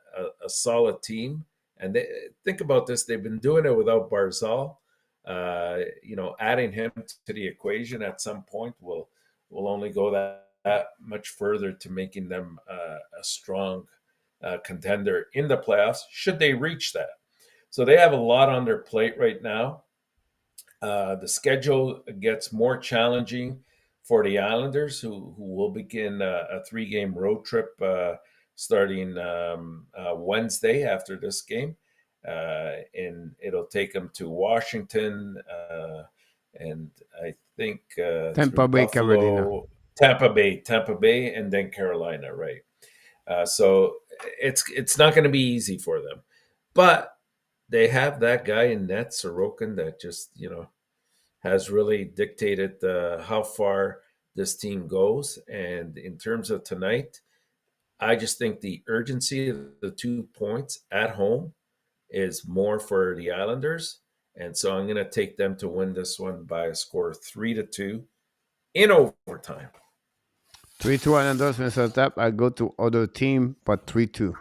solid team. And think about this: they've been doing it without Barzal. Adding him to the equation at some point will only go that much further to making them a strong contender in the playoffs, should they reach that. So they have a lot on their plate right now. The schedule gets more challenging for the Islanders, who will begin a 3-game road trip starting Wednesday after this game. And it'll take them to Washington, and I think through Tampa Bay, Carolina. Buffalo, Tampa Bay, and then Carolina, right? So it's not going to be easy for them, but they have that guy in net, Sorokin, that just has really dictated how far this team goes. And in terms of tonight, I just think the urgency of the 2 points at home is more for the Islanders, and so I'm going to take them to win this one by a score of 3-2 in overtime. 3-2 Islanders, Mr. Tap. I go to other team, but 3-2.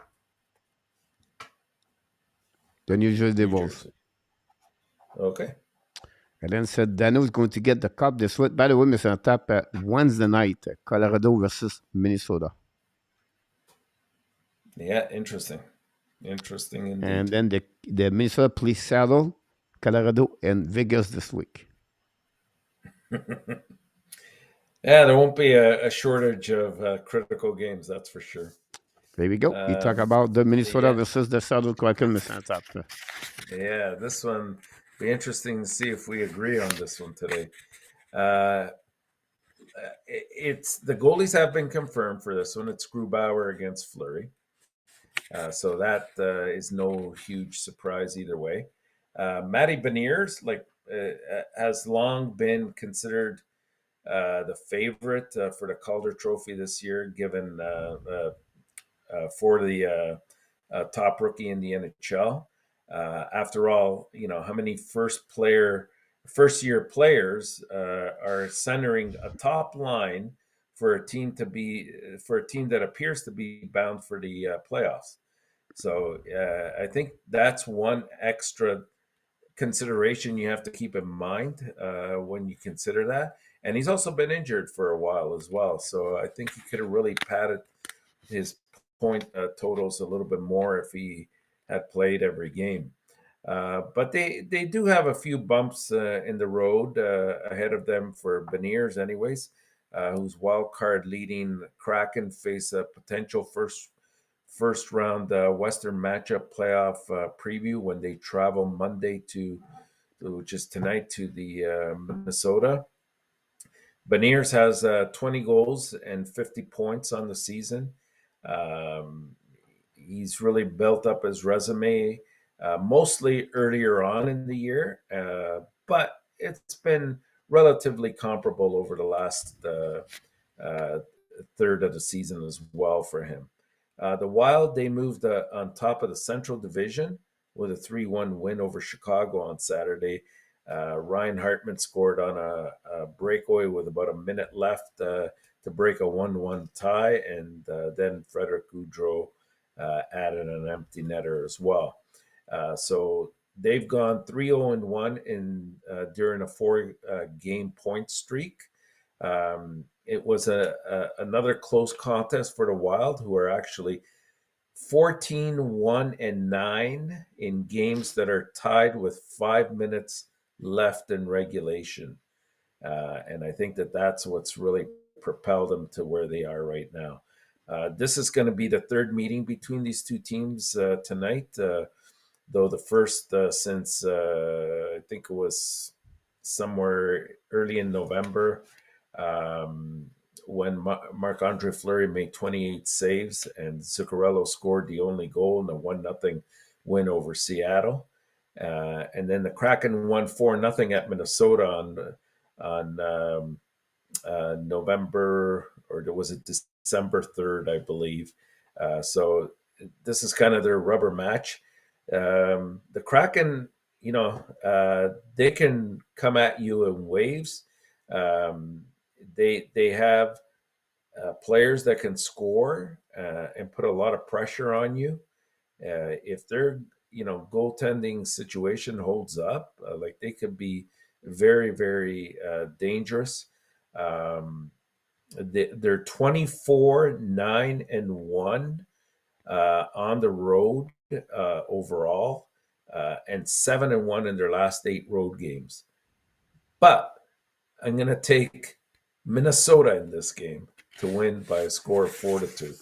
The New Jersey Devils. Okay. And then said Dano is going to get the cup this week. By the way, Mr. Tap, Wednesday night, Colorado versus Minnesota. Yeah, interesting indeed. And then the Minnesota plays Seattle, Colorado, and Vegas this week. Yeah, there won't be a shortage of critical games, that's for sure. There we go. You talk about the Minnesota versus the Seattle Kraken, Mr. Tap. Yeah, this one be interesting to see if we agree on this one today. It's the goalies have been confirmed for this one. It's Grubauer against Fleury. So that is no huge surprise either way. Matty Beniers has long been considered the favorite for the Calder Trophy this year, given for the top rookie in the NHL. After all, how many first year players are centering a top line for a team that appears to be bound for the playoffs. So I think that's one extra consideration you have to keep in mind when you consider that. And he's also been injured for a while as well. So I think he could have really padded his point totals a little bit more if he had played every game. But they do have a few bumps in the road ahead of them for Beniers, anyways, whose wild card leading Kraken face a potential first round Western matchup playoff preview when they travel Monday which is tonight, to the Minnesota. Beniers has 20 goals and 50 points on the season. Um, he's really built up his resume, mostly earlier on in the year, but it's been relatively comparable over the last uh, third of the season as well for him. The Wild, they moved on top of the Central Division with a 3-1 win over Chicago on Saturday. Ryan Hartman scored on a breakaway with about a minute left to break a 1-1 tie, and then Frederick Goudreau added an empty netter as well. So they've gone 3-0-1 during a four-game point streak. It was another close contest for the Wild, who are actually 14-1-9 in games that are tied with 5 minutes left in regulation. And I think that's what's really propelled them to where they are right now. This is going to be the third meeting between these two teams tonight, though the first since I think it was somewhere early in November, when Marc-Andre Fleury made 28 saves and Zuccarello scored the only goal in a 1-0 win over Seattle. And then the Kraken won 4-0 at Minnesota on November, or was it December 3rd, I believe. So this is kind of their rubber match. The Kraken, they can come at you in waves. They have players that can score and put a lot of pressure on you. If their goaltending situation holds up, like, they could be very, very dangerous. They're 24-9-1 on the road overall, and 7-1 in their last 8 road games. But I'm going to take Minnesota in this game to win by a score of 4-2.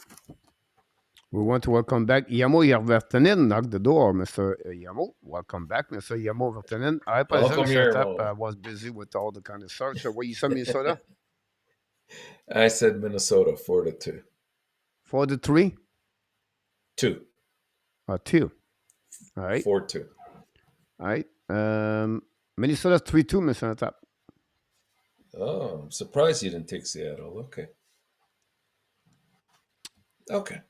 We want to welcome back Yamo Yarvertanen. Knock the door, Mr. Yamo. Welcome back, Mr. Yamo Vertanen. I apologize, Welcome Mr. here, Tap. Mo. I was busy with all the kind of search. What you said, Minnesota? I said Minnesota 4-2. 4-3? 2. 2. All right. 4-2. All right. Minnesota 3-2, Mr. Tap. Oh, I'm surprised you didn't take Seattle. Okay.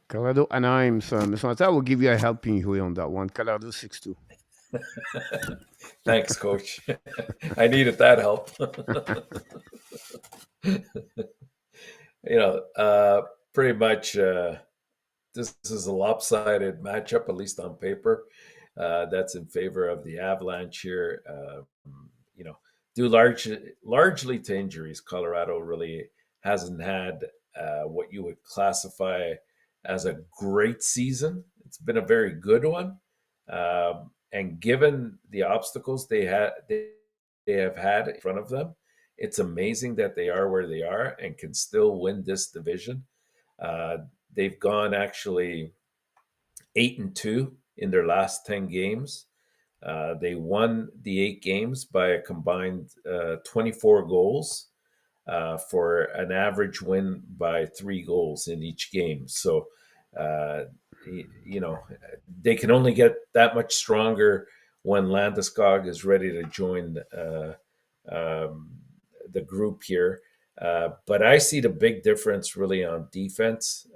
Colorado Anaheim, Mr. Tap will give you a helping hand on that one. Colorado 6-2. Thanks, Coach. I needed that help. Pretty much this is a lopsided matchup, at least on paper. That's in favor of the Avalanche here. Due largely to injuries, Colorado really hasn't had what you would classify as a great season. It's been a very good one. And given the obstacles they have had in front of them, it's amazing that they are where they are and can still win this division. They've gone actually 8-2 in their last 10 games. They won the 8 games by a combined 24 goals for an average win by 3 goals in each game. So, they can only get that much stronger when Landeskog is ready to join the group here. But I see the big difference really on defense.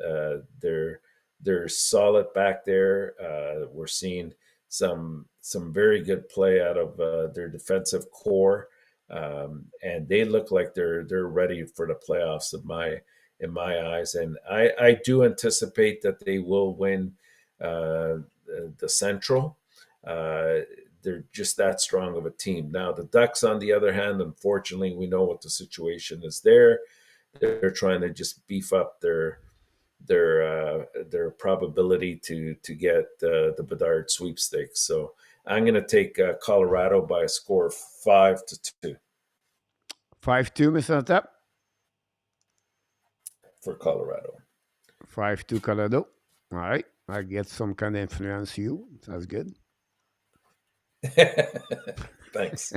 They're solid back there. We're seeing some very good play out of their defensive core, and they look like they're ready for the playoffs in my eyes. And I do anticipate that they will win the Central. They're just that strong of a team. Now, the Ducks, on the other hand, unfortunately, we know what the situation is there. They're trying to just beef up their their probability to get the Bedard sweepstakes. So I'm going to take Colorado by a score of 5-2 5-2, Mr. Tap. for Colorado. 5-2 Colorado. All right. I get some kind of influence you. That's good. Thanks.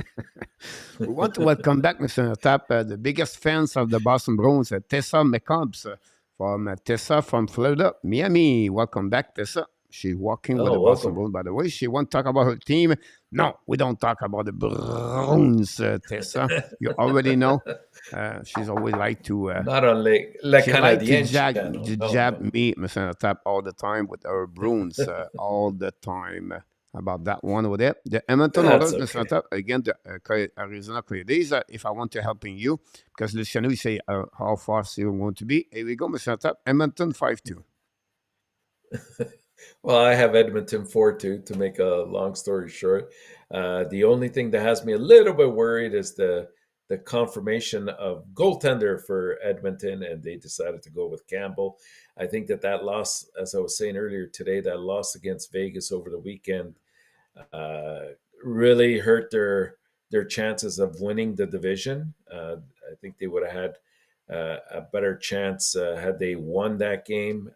We want to welcome back, Mr. Tap, the biggest fans of the Boston Bruins, Tessa McCobbs from Tessa from Florida, Miami. Welcome back, Tessa. She's walking with the Boston Bruins, by the way. She won't talk about her team. No, we don't talk about the Bruins, Tessa. You already know. She's always like to... Not on Le she Canadien to jab me, Mr. Tap, all the time with her Bruins, all the time. About that one over there. The Edmonton Oilers, Mr. Tap, again, the Arizona Coyotes, if I want to helping you, because Luciano, you say how far you want to be. Here we go, Mr. Tap. Edmonton 5-2. Well, I have Edmonton 4-2 to make a long story short. The only thing that has me a little bit worried is the confirmation of goaltender for Edmonton, and they decided to go with Campbell. I think that loss, as I was saying earlier today, that loss against Vegas over the weekend really hurt their chances of winning the division. I think they would have had a better chance had they won that game.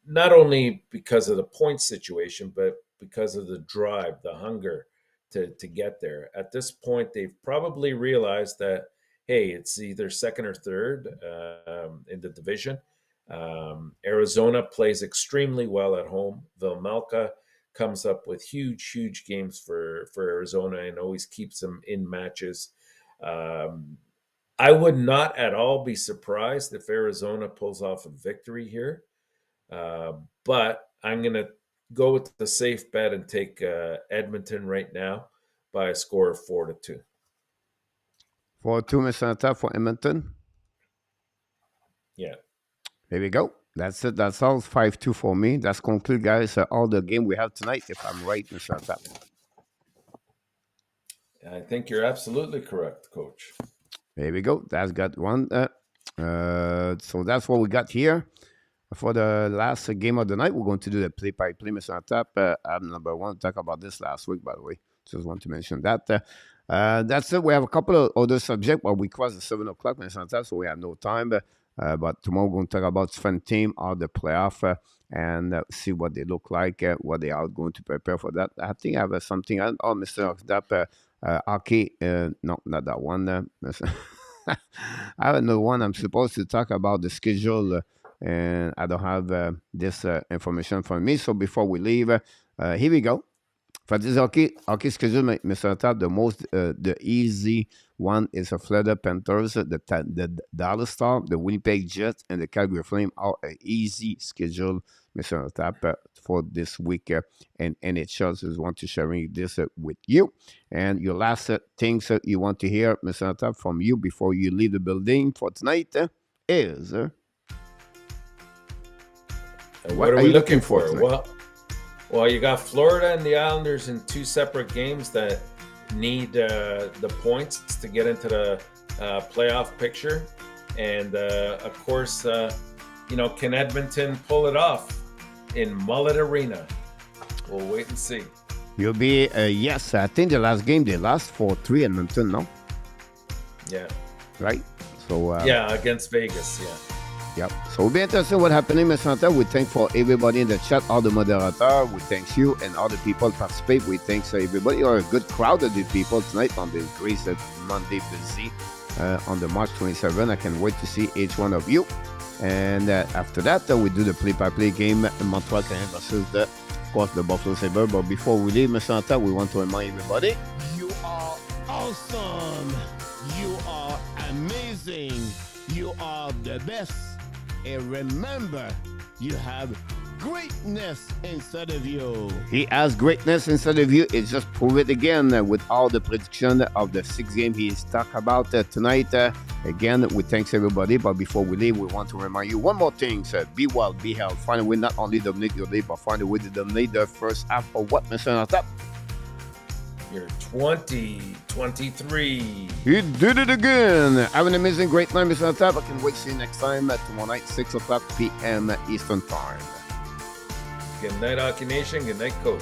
Not only because of the point situation, but because of the drive, the hunger to get there. At this point, they've probably realized that, hey, it's either second or third in the division. Arizona plays extremely well at home. Villmelka comes up with huge games for Arizona and always keeps them in matches. I would not at all be surprised if Arizona pulls off a victory here. But I'm going to go with the safe bet and take Edmonton right now by a score of 4-2. 4-2, Mr. Tap, for Edmonton. Yeah. There we go. That's it. That's all. 5-2 for me. That's conclude, guys, all the game we have tonight, if I'm right, Mr. Tap. I think you're absolutely correct, Coach. There we go. That's got one. So that's what we got here. For the last game of the night, we're going to do the play-by-play, Mr. Tap. I'm number one. Talk about this last week, by the way. Just want to mention that. That's it. We have a couple of other subjects, but we crossed the 7 o'clock, Mr. Tap, so we have no time. But tomorrow we're going to talk about different team of the playoff and see what they look like, what they are going to prepare for that. I think I have something. Oh, Mr. Tap, hockey. No, not that one. I have another one. I'm supposed to talk about the schedule. And I don't have this information for me. So before we leave, here we go. For this hockey schedule, Mr. Tap, the easy one is the Florida Panthers, the Dallas Star, the Winnipeg Jets, and the Calgary Flame are an easy schedule, Mr. Tap, for this week. And NHL, so I want to sharing this with you. And your last things you want to hear, Mr. Tap, from you before you leave the building for tonight is... What are we looking for? Well, you got Florida and the Islanders in two separate games that need the points to get into the playoff picture. And, of course, can Edmonton pull it off in Mullet Arena? We'll wait and see. You'll be, yes, I think the last game they lost 4-3 Edmonton, no? Yeah. Right? So yeah, against Vegas, yeah. Yep. So we'll be interested in what's happening, Mr. Hunter. We thank for everybody in the chat, all the moderators. We thank you and all the people participate. We thank everybody. You're a good crowd of the people tonight on this great Monday busy on the March 27. I can wait to see each one of you. And after that, we do the play-by-play game, Montreal Canadiens versus of course, the Buffalo Sabres. But before we leave, Mr. Hunter, we want to remind everybody, you are awesome. You are amazing. You are the best. And remember, you have greatness inside of you. He has greatness inside of you. It's just prove it again with all the prediction of the 6 game he's talked about tonight. Again, we thanks everybody. But before we leave, we want to remind you one more thing. Be well, be healthy. Find a way not only dominate your day, but find a way to dominate the first half of what, Mr. Nortap? You're 2023. He did it again. Have an amazing, great night, Mr. Tap. I can wait to see you next time tomorrow night, 6 o'clock p.m. Eastern Time. Good night, Hockey Nation. Good night, Coach.